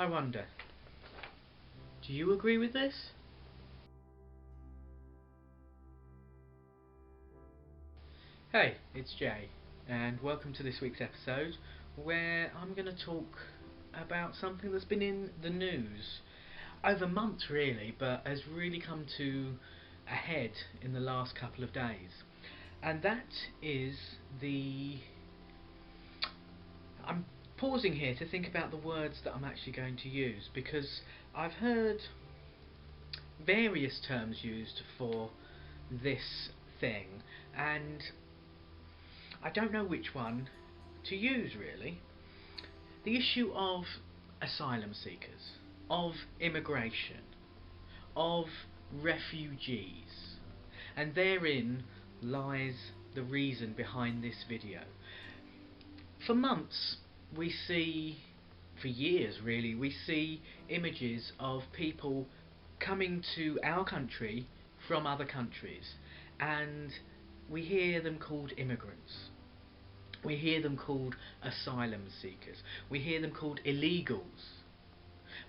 I wonder, do you agree with this? Hey, it's Jay, and welcome to this week's episode where I'm going to talk about something that's been in the news over months really, but has really come to a head in the last couple of days. And that is I'm pausing here to think about the words that I'm actually going to use, because I've heard various terms used for this thing, and I don't know which one to use really. The issue of asylum seekers, of immigration, of refugees, and therein lies the reason behind this video. For months we see, for years really, we see images of people coming to our country from other countries, and we hear them called immigrants. We hear them called asylum seekers. We hear them called illegals.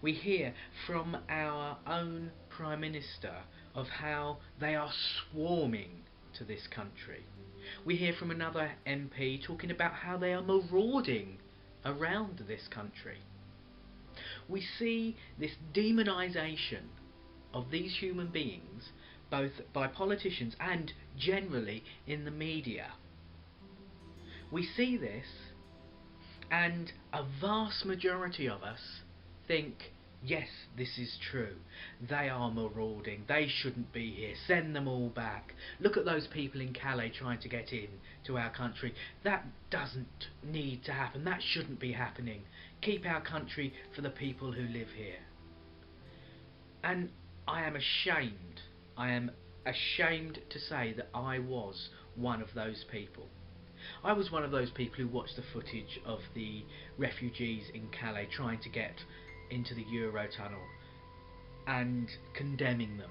We hear from our own Prime Minister of how they are swarming to this country. We hear from another MP talking about how they are marauding around this country. We see this demonisation of these human beings, both by politicians and generally in the media. We see this, and a vast majority of us think, yes, this is true. They are marauding. They shouldn't be here. Send them all back. Look at those people in Calais trying to get in to our country. That doesn't need to happen. That shouldn't be happening. Keep our country for the people who live here. And I am ashamed. I am ashamed to say that I was one of those people. I was one of those people who watched the footage of the refugees in Calais trying to get into the Eurotunnel and condemning them.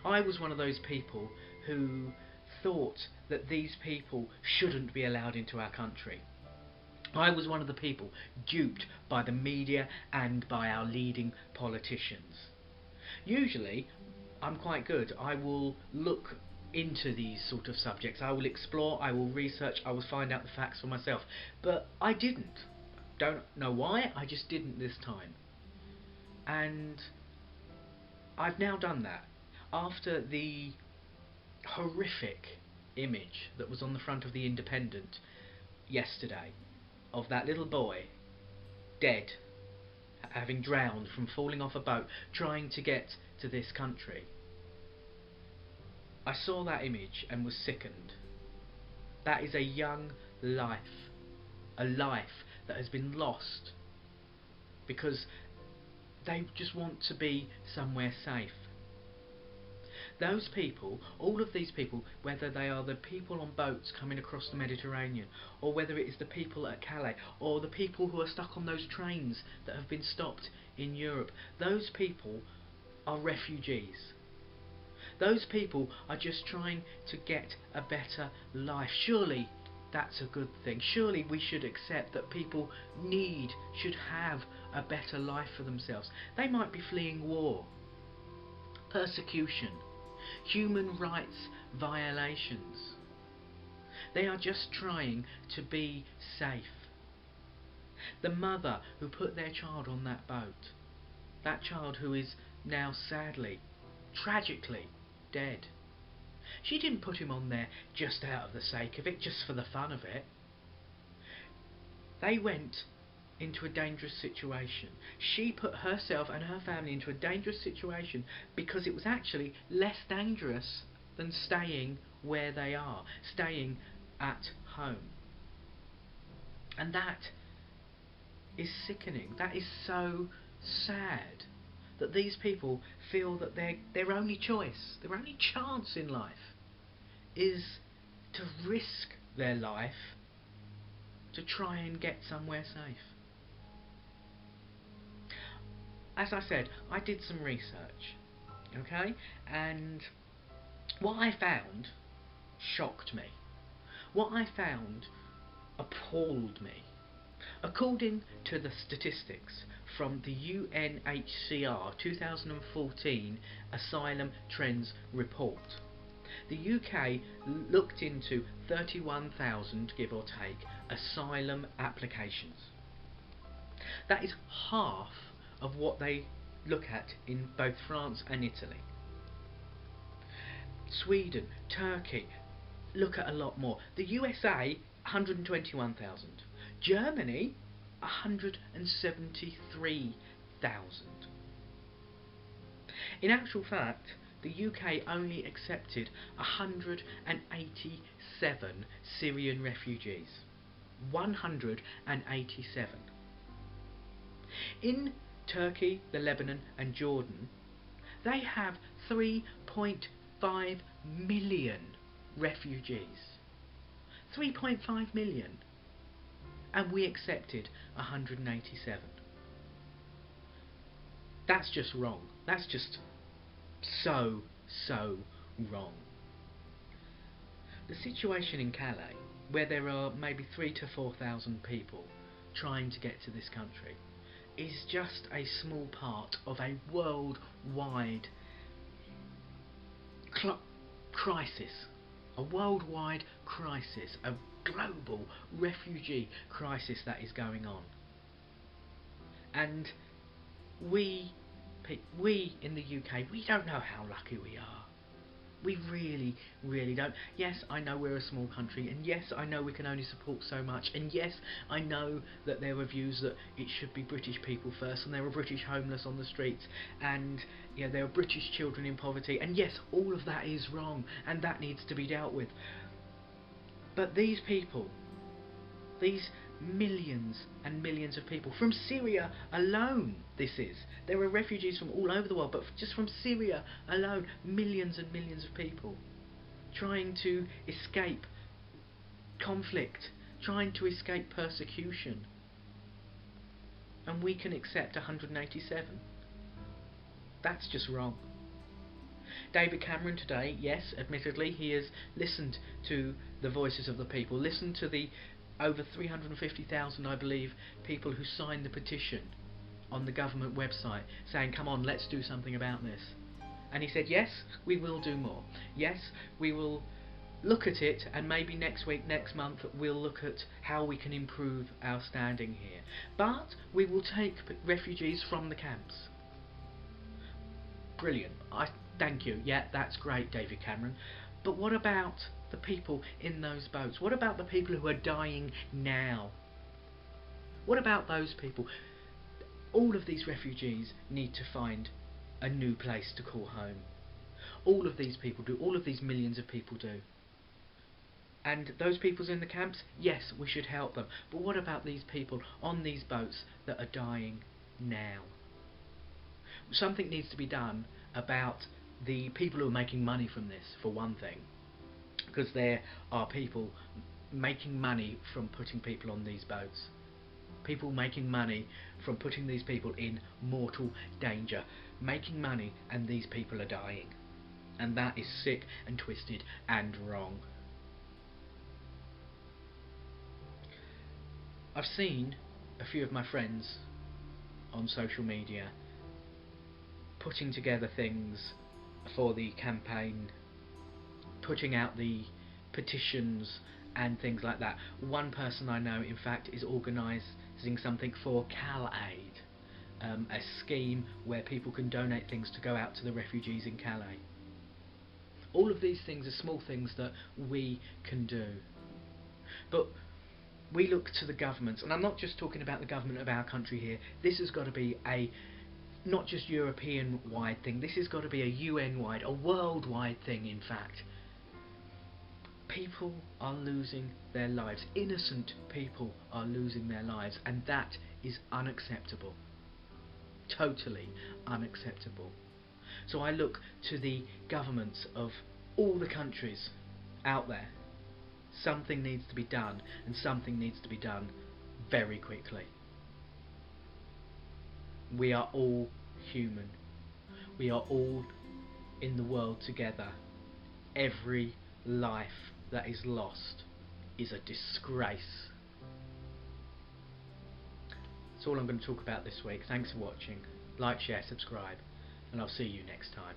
I was one of those people who thought that these people shouldn't be allowed into our country. I was one of the people duped by the media and by our leading politicians. Usually I'm quite good. I will look into these sort of subjects. I will explore, I will research, I will find out the facts for myself. But I didn't. Don't know why, I just didn't this time. And I've now done that. After the horrific image that was on the front of the Independent yesterday of that little boy dead, having drowned from falling off a boat trying to get to this country, I saw that image and was sickened. That is a young life, a life that has been lost because they just want to be somewhere safe. Those people, all of these people, whether they are the people on boats coming across the Mediterranean, or whether it is the people at Calais, or the people who are stuck on those trains that have been stopped in Europe, those people are refugees. Those people are just trying to get a better life. Surely that's a good thing. Surely we should accept that people should have a better life for themselves. They might be fleeing war, persecution, human rights violations. They are just trying to be safe. The mother who put their child on that boat, that child who is now sadly, tragically dead, she didn't put him on there just out of the sake of it, just for the fun of it. They went into a dangerous situation. She put herself and her family into a dangerous situation because it was actually less dangerous than staying where they are, staying at home. And that is sickening. That is so sad that these people feel that their only choice, their only chance in life is to risk their life to try and get somewhere safe. As I said, I did some research, okay, and what I found shocked me. What I found appalled me. According to the statistics from the UNHCR 2014 Asylum Trends Report, the UK looked into 31,000, give or take, asylum applications. That is half of what they look at in both France and Italy. Sweden, Turkey look at a lot more. The USA, 121,000. Germany, 173,000. In actual fact, the UK only accepted 187 Syrian refugees. 187. In Turkey, the Lebanon and Jordan, they have 3.5 million refugees. 3.5 million. And we accepted 187. That's just wrong. That's just so wrong. The situation in Calais, where there are maybe 3,000 to 4,000 people trying to get to this country, is just a small part of a worldwide crisis. A worldwide crisis, a global refugee crisis that is going on. And we in the UK, we don't know how lucky we are. We really don't. Yes, I know we're a small country, and yes, I know we can only support so much, and yes, I know that there were views that it should be British people first, and there were British homeless on the streets, and there are British children in poverty, and yes, all of that is wrong, and that needs to be dealt with. But these people, these millions and millions of people from Syria alone, there are refugees from all over the world, but just from Syria alone, millions and millions of people trying to escape conflict, trying to escape persecution, and we can accept 187. That's just wrong. David Cameron today, yes, admittedly, he has listened to the voices of the people, listened to the over 350,000, I believe, people who signed the petition on the government website saying, come on, let's do something about this. And he said, yes, we will do more. Yes, we will look at it, and maybe next week, next month, we'll look at how we can improve our standing here. But we will take refugees from the camps. Brilliant. Thank you. Yeah, that's great, David Cameron. But what about the people in those boats? What about the people who are dying now? What about those people? All of these refugees need to find a new place to call home. All of these people do. All of these millions of people do. And those people in the camps, yes, we should help them. But what about these people on these boats that are dying now? Something needs to be done about the people who are making money from this, for one thing. Because there are people making money from putting people on these boats. People making money from putting these people in mortal danger. Making money, and these people are dying. And that is sick and twisted and wrong. I've seen a few of my friends on social media putting together things for the campaign, putting out the petitions and things like that. One person I know, in fact, is organising something for CalAid, a scheme where people can donate things to go out to the refugees in Calais. All of these things are small things that we can do. But we look to the governments, and I'm not just talking about the government of our country here. This has got to be a not just European-wide thing. This has got to be a UN-wide, a worldwide thing, in fact. People are losing their lives. Innocent people are losing their lives, and that is unacceptable. Totally unacceptable. So I look to the governments of all the countries out there. Something needs to be done, and something needs to be done very quickly. We are all human. We are all in the world together. Every life that is lost is a disgrace. That's all I'm going to talk about this week. Thanks for watching. Like, share, subscribe, and I'll see you next time.